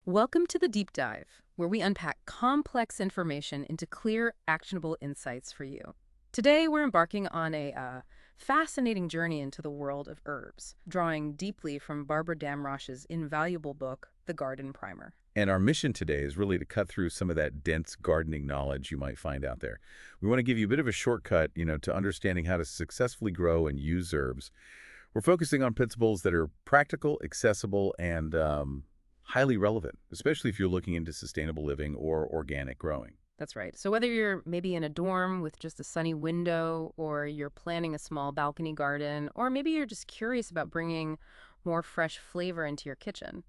Welcome to the Deep Dive, where we unpack complex information into clear, actionable insights for you. Today, we're embarking on a fascinating journey into the world of herbs, drawing deeply from Barbara Damrosch's invaluable book, The Garden Primer. And our mission today is really to cut through some of that dense gardening knowledge you might find out there. We want to give you a bit of a shortcut, to understanding how to successfully grow and use herbs. We're focusing on principles that are practical, accessible, and highly relevant, especially if you're looking into sustainable living or organic growing. That's right. So whether you're maybe in a dorm with just a sunny window, or you're planning a small balcony garden, or maybe you're just curious about bringing more fresh flavor into your kitchen,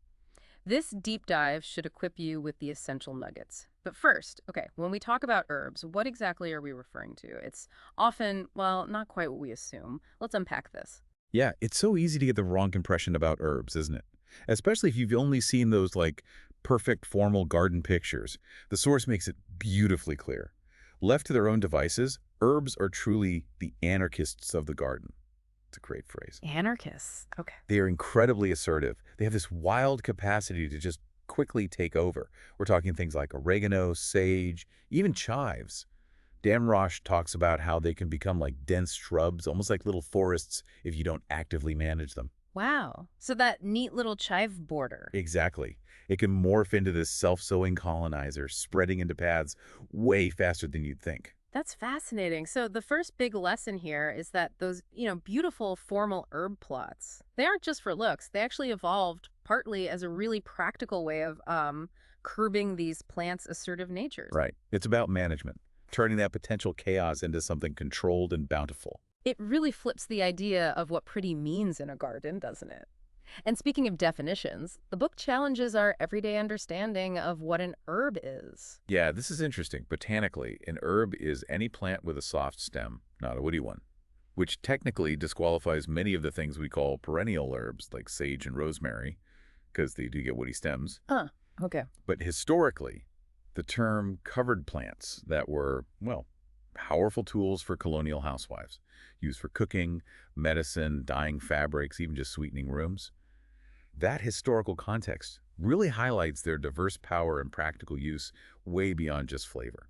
this deep dive should equip you with the essential nuggets. But first, okay, when we talk about herbs, what exactly are we referring to? It's often, well, not quite what we assume. Let's unpack this. Yeah, it's so easy to get the wrong impression about herbs, isn't it? Especially if you've only seen those perfect formal garden pictures. The source makes it beautifully clear. Left to their own devices, herbs are truly the anarchists of the garden. It's a great phrase. Anarchists. Okay. They are incredibly assertive. They have this wild capacity to just quickly take over. We're talking things like oregano, sage, even chives. Damrosch talks about how they can become like dense shrubs, almost like little forests if you don't actively manage them. Wow. So that neat little chive border. Exactly. It can morph into this self-sowing colonizer, spreading into paths way faster than you'd think. That's fascinating. So the first big lesson here is that those, beautiful formal herb plots, they aren't just for looks. They actually evolved partly as a really practical way of curbing these plants' assertive natures. Right. It's about management, turning that potential chaos into something controlled and bountiful. It really flips the idea of what pretty means in a garden, doesn't it? And speaking of definitions, the book challenges our everyday understanding of what an herb is. Yeah, this is interesting. Botanically, an herb is any plant with a soft stem, not a woody one, which technically disqualifies many of the things we call perennial herbs, like sage and rosemary, because they do get woody stems. Okay. But historically, the term covered plants that were, well, powerful tools for colonial housewives, used for cooking, medicine, dyeing fabrics, even just sweetening rooms. That historical context really highlights their diverse power and practical use way beyond just flavor.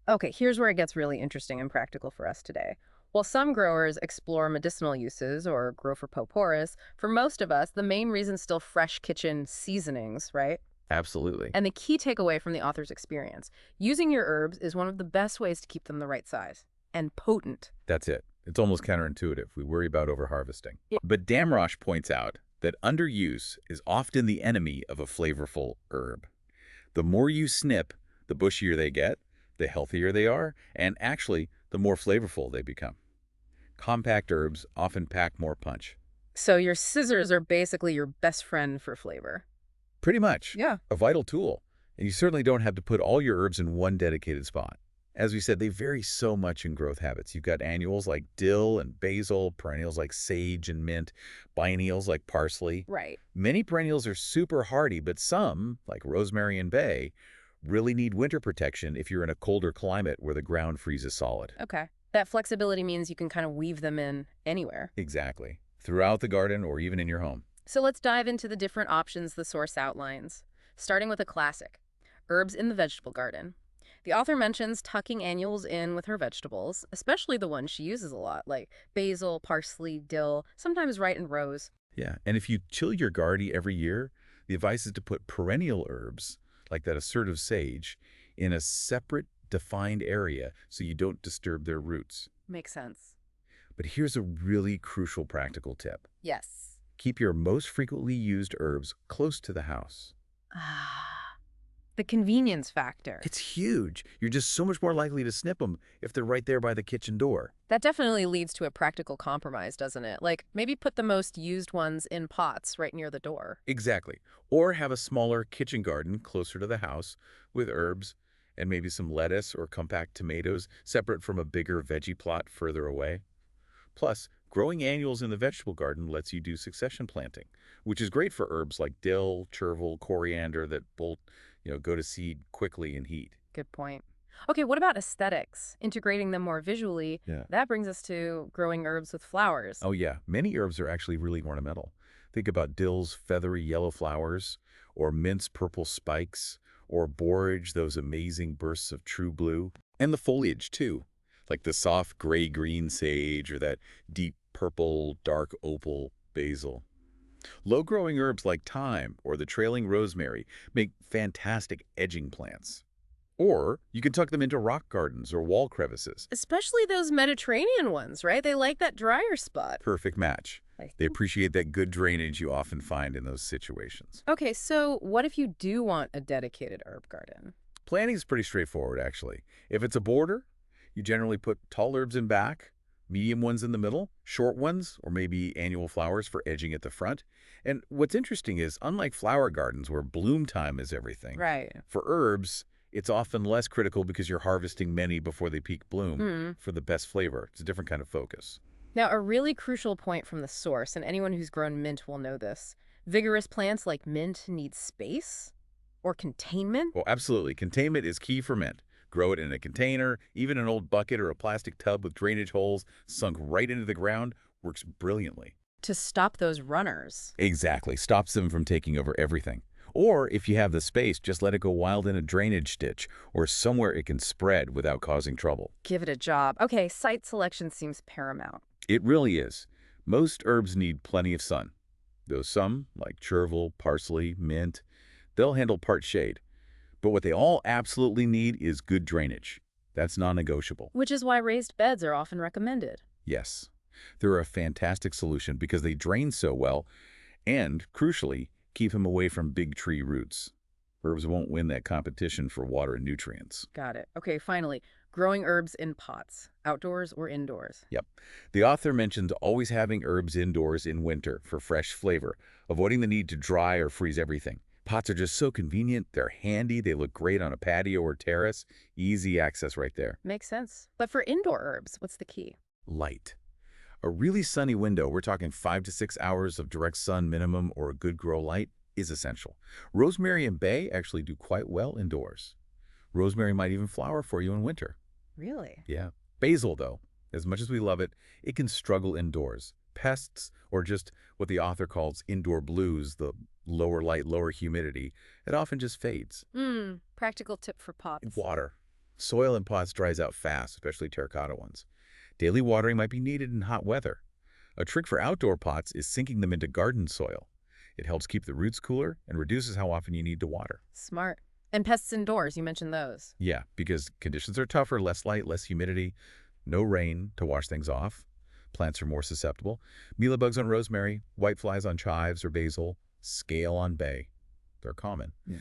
Okay, here's where it gets really interesting and practical for us today. While some growers explore medicinal uses or grow for poporus, for most of us, the main reason is still fresh kitchen seasonings, right? Absolutely. And the key takeaway from the author's experience, using your herbs is one of the best ways to keep them the right size and potent. That's it. It's almost counterintuitive. We worry about overharvesting. Yeah. But Damrosch points out that underuse is often the enemy of a flavorful herb. The more you snip, the bushier they get, the healthier they are, and actually, the more flavorful they become. Compact herbs often pack more punch. So your scissors are basically your best friend for flavor. Pretty much. Yeah. A vital tool. And you certainly don't have to put all your herbs in one dedicated spot. As we said, they vary so much in growth habits. You've got annuals like dill and basil, perennials like sage and mint, biennials like parsley. Right. Many perennials are super hardy, but some, like rosemary and bay, really need winter protection if you're in a colder climate where the ground freezes solid. Okay. That flexibility means you can kind of weave them in anywhere. Exactly. Throughout the garden or even in your home. So let's dive into the different options the source outlines, starting with a classic, herbs in the vegetable garden. The author mentions tucking annuals in with her vegetables, especially the ones she uses a lot, like basil, parsley, dill, sometimes right in rows. Yeah, and if you chill your garden every year, the advice is to put perennial herbs, like that assertive sage, in a separate, defined area so you don't disturb their roots. Makes sense. But here's a really crucial practical tip. Yes. Keep your most frequently used herbs close to the house. The convenience factor. It's huge. You're just so much more likely to snip them if they're right there by the kitchen door. That definitely leads to a practical compromise, doesn't it? Like, maybe put the most used ones in pots right near the door. Exactly. Or have a smaller kitchen garden closer to the house with herbs and maybe some lettuce or compact tomatoes separate from a bigger veggie plot further away. Plus, growing annuals in the vegetable garden lets you do succession planting, which is great for herbs like dill, chervil, coriander that both, go to seed quickly in heat. Good point. Okay, what about aesthetics? Integrating them more visually, Yeah. that brings us to growing herbs with flowers. Oh yeah, many herbs are actually really ornamental. Think about dill's feathery yellow flowers, or mint's purple spikes, or borage, those amazing bursts of true blue. And the foliage, too, like the soft gray-green sage or that deep purple, dark opal basil. Low-growing herbs like thyme or the trailing rosemary make fantastic edging plants. Or you can tuck them into rock gardens or wall crevices. Especially those Mediterranean ones, right? They like that drier spot. Perfect match. I They think. appreciate that good drainage you often find in those situations. Okay, so what if you do want a dedicated herb garden? Planting is pretty straightforward, actually. If it's a border, you generally put tall herbs in back, medium ones in the middle, short ones, or maybe annual flowers for edging at the front. And what's interesting is, unlike flower gardens where bloom time is everything, Right. for herbs, it's often less critical because you're harvesting many before they peak bloom Hmm. for the best flavor. It's a different kind of focus. Now, a really crucial point from the source, and anyone who's grown mint will know this. Vigorous plants like mint need space or containment. Well, absolutely. Containment is key for mint. Grow it in a container, even an old bucket or a plastic tub with drainage holes sunk right into the ground works brilliantly. To stop those runners. Exactly. Stops them from taking over everything. Or if you have the space, just let it go wild in a drainage ditch or somewhere it can spread without causing trouble. Give it a job. Okay, site selection seems paramount. It really is. Most herbs need plenty of sun, though some, like chervil, parsley, mint, they'll handle part shade. But what they all absolutely need is good drainage. That's non-negotiable. Which is why raised beds are often recommended. Yes, they're a fantastic solution because they drain so well and, crucially, keep them away from big tree roots. Herbs won't win that competition for water and nutrients. Got it. Okay, finally, growing herbs in pots, outdoors or indoors. Yep. The author mentions always having herbs indoors in winter for fresh flavor, avoiding the need to dry or freeze everything. Pots are just so convenient, they're handy, they look great on a patio or terrace, easy access right there. Makes sense. But for indoor herbs, what's the key? Light. A really sunny window, we're talking 5 to 6 hours of direct sun minimum or a good grow light, is essential. Rosemary and bay actually do quite well indoors. Rosemary might even flower for you in winter. Really? Yeah. Basil, though, as much as we love it, it can struggle indoors. Pests, or just what the author calls indoor blues, the lower light, lower humidity, it often just fades. Practical tip for pots. Water. Soil in pots dries out fast, especially terracotta ones. Daily watering might be needed in hot weather. A trick for outdoor pots is sinking them into garden soil. It helps keep the roots cooler and reduces how often you need to water. Smart. And pests indoors, you mentioned those. Yeah, because conditions are tougher, less light, less humidity, no rain to wash things off. Plants are more susceptible. Mealybugs on rosemary, whiteflies on chives or basil, scale on bay. They're common. Yeah.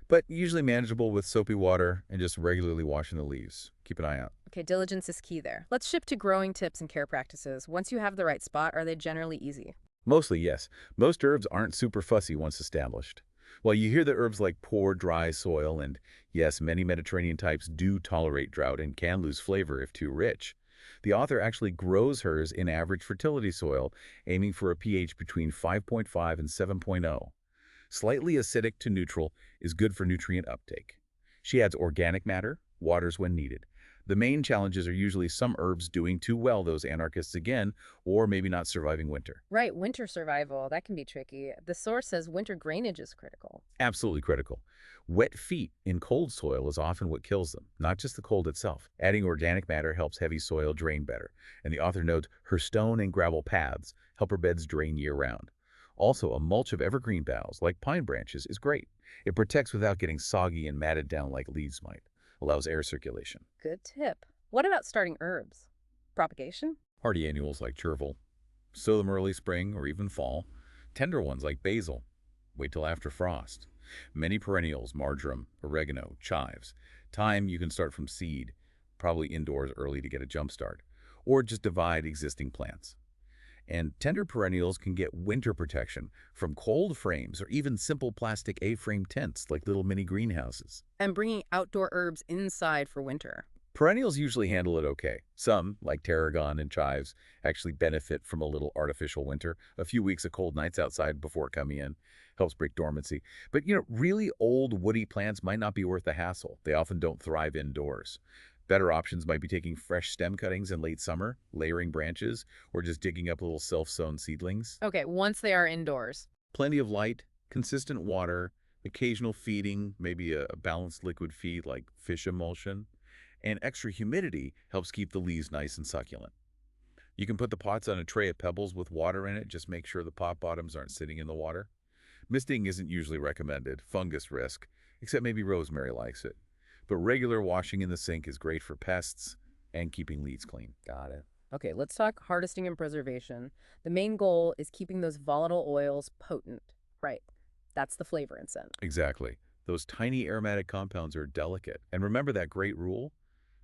But usually manageable with soapy water and just regularly washing the leaves. Keep an eye out. Okay, diligence is key there. Let's shift to growing tips and care practices. Once you have the right spot, are they generally easy? Mostly, yes. Most herbs aren't super fussy once established. While you hear that herbs like poor, dry soil, and yes, many Mediterranean types do tolerate drought and can lose flavor if too rich, the author actually grows hers in average fertility soil, aiming for a pH between 5.5 and 7.0. Slightly acidic to neutral is good for nutrient uptake. She adds organic matter, waters when needed. The main challenges are usually some herbs doing too well, those anarchists again, or maybe not surviving winter. Right, winter survival, that can be tricky. The source says winter drainage is critical. Absolutely critical. Wet feet in cold soil is often what kills them, not just the cold itself. Adding organic matter helps heavy soil drain better, and the author notes her stone and gravel paths help her beds drain year-round. Also, a mulch of evergreen boughs, like pine branches, is great. It protects without getting soggy and matted down like leaves might. Allows air circulation. Good tip. What about starting herbs? Propagation? Hardy annuals like chervil. Sow them early spring or even fall. Tender ones like basil. Wait till after frost. Many perennials, marjoram, oregano, chives. Thyme you can start from seed, probably indoors early to get a jump start. Or just divide existing plants. And tender perennials can get winter protection from cold frames or even simple plastic A-frame tents like little mini greenhouses. And bringing outdoor herbs inside for winter. Perennials usually handle it okay. Some, like tarragon and chives, actually benefit from a little artificial winter. A few weeks of cold nights outside before coming in helps break dormancy. But, really old woody plants might not be worth the hassle. They often don't thrive indoors. Better options might be taking fresh stem cuttings in late summer, layering branches, or just digging up little self-sown seedlings. Okay, once they are indoors. Plenty of light, consistent water, occasional feeding, maybe a balanced liquid feed like fish emulsion, and extra humidity helps keep the leaves nice and succulent. You can put the pots on a tray of pebbles with water in it. Just make sure the pot bottoms aren't sitting in the water. Misting isn't usually recommended, fungus risk, except maybe rosemary likes it. But regular washing in the sink is great for pests and keeping leaves clean. Got it. Okay, let's talk harvesting and preservation. The main goal is keeping those volatile oils potent. Right. That's the flavor and scent. Exactly. Those tiny aromatic compounds are delicate. And remember that great rule?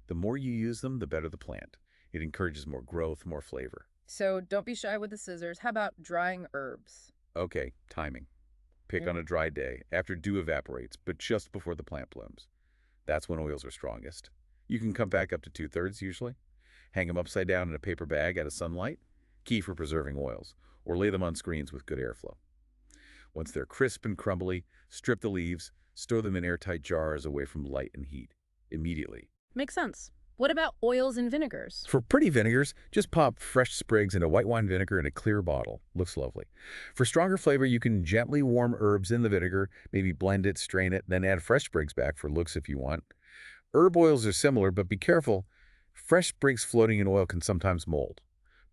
The more you use them, the better the plant. It encourages more growth, more flavor. So don't be shy with the scissors. How about drying herbs? Okay, timing. Pick on a dry day, after dew evaporates, but just before the plant blooms. That's when oils are strongest. You can come back up to 2/3 usually. Hang them upside down in a paper bag out of sunlight, key for preserving oils, or lay them on screens with good airflow. Once they're crisp and crumbly, strip the leaves, store them in airtight jars away from light and heat. Immediately. Makes sense. What about oils and vinegars? For pretty vinegars, just pop fresh sprigs into white wine vinegar in a clear bottle. Looks lovely. For stronger flavor, you can gently warm herbs in the vinegar, maybe blend it, strain it, then add fresh sprigs back for looks if you want. Herb oils are similar, but be careful. Fresh sprigs floating in oil can sometimes mold.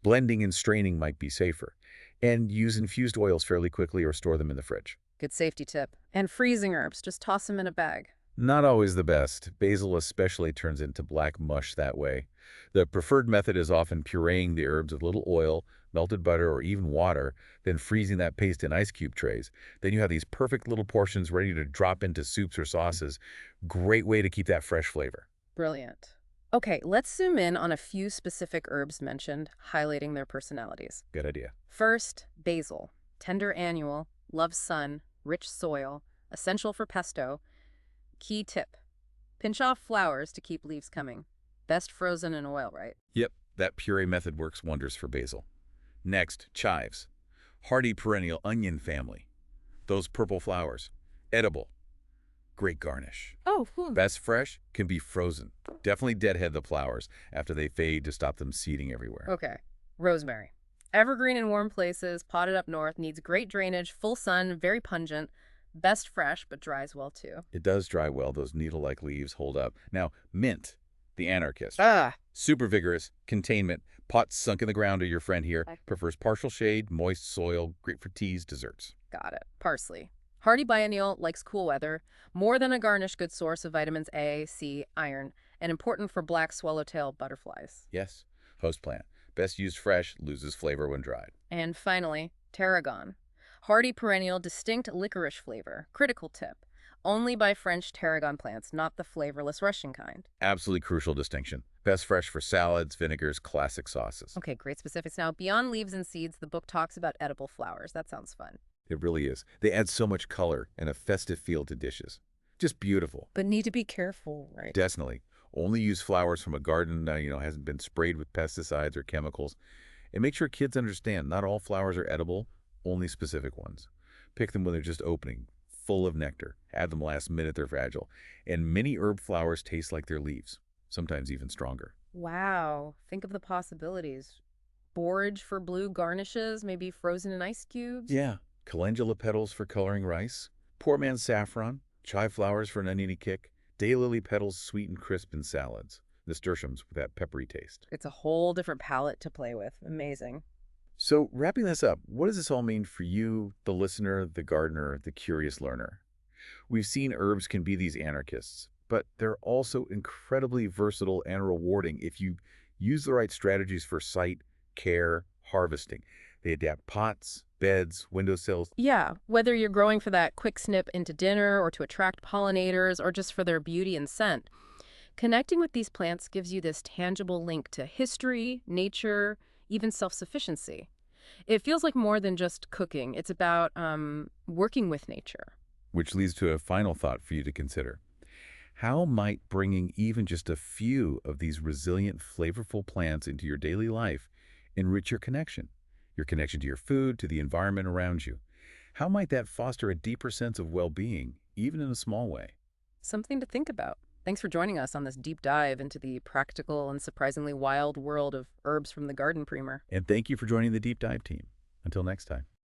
Blending and straining might be safer. And use infused oils fairly quickly or store them in the fridge. Good safety tip. And freezing herbs, just toss them in a bag. Not always the best. Basil especially turns into black mush that way. The preferred method is often pureeing the herbs with a little oil, melted butter, or even water, then freezing that paste in ice cube trays. Then you have these perfect little portions ready to drop into soups or sauces. Great way to keep that fresh flavor. Brilliant. Okay, let's zoom in on a few specific herbs mentioned, highlighting their personalities. Good idea. First, basil. Tender annual, loves sun, rich soil, essential for pesto. Key tip: pinch off flowers to keep leaves coming. Best frozen in oil, right? Yep, that puree method works wonders for basil. Next, chives. Hardy perennial onion family. Those purple flowers. Edible. Great garnish. Oh, Best fresh, can be frozen. Definitely deadhead the flowers after they fade to stop them seeding everywhere. okay. Rosemary. Evergreen in warm places, potted up north, needs great drainage, full sun, very pungent. Best fresh, but dries well too. It does dry well. Those needle-like leaves hold up. Now, mint, the anarchist. Ah, Super vigorous, containment, pot sunk in the ground are your friend here. Prefers partial shade, moist soil, great for teas, desserts. got it. Parsley. Hardy biennial, likes cool weather. More than a garnish, good source of vitamins A, C, iron, and important for black swallowtail butterflies. Yes, host plant. Best used fresh, loses flavor when dried. And finally, tarragon. Hardy perennial, distinct licorice flavor. Critical tip: only buy French tarragon plants, not the flavorless Russian kind. Absolutely crucial distinction. Best fresh for salads, vinegars, classic sauces. Okay, great specifics. Now, beyond leaves and seeds, the book talks about edible flowers. That sounds fun. It really is. They add so much color and a festive feel to dishes. Just beautiful. But need to be careful, right? Definitely. Only use flowers from a garden that, hasn't been sprayed with pesticides or chemicals. And make sure kids understand not all flowers are edible, only specific ones. Pick them when they're just opening, full of nectar. Add them last minute, they're fragile. And many herb flowers taste like their leaves, sometimes even stronger. Wow, think of the possibilities. Borage for blue garnishes, maybe frozen in ice cubes. Yeah. Calendula petals for coloring rice. Poor man's saffron. Chive flowers for an oniony kick. Daylily petals sweet and crisp in salads. Nasturtiums with that peppery taste. It's a whole different palette to play with. Amazing. So wrapping this up, what does this all mean for you, the listener, the gardener, the curious learner? We've seen herbs can be these anarchists, but they're also incredibly versatile and rewarding if you use the right strategies for site, care, harvesting. They adapt pots, beds, windowsills. Yeah, whether you're growing for that quick snip into dinner or to attract pollinators or just for their beauty and scent, connecting with these plants gives you this tangible link to history, nature, even self-sufficiency. It feels like more than just cooking. It's about working with nature. Which leads to a final thought for you to consider. How might bringing even just a few of these resilient, flavorful plants into your daily life enrich your connection to your food, to the environment around you? How might that foster a deeper sense of well-being, even in a small way? Something to think about. Thanks for joining us on this deep dive into the practical and surprisingly wild world of herbs from the garden, Premer. And thank you for joining the Deep Dive team. Until next time.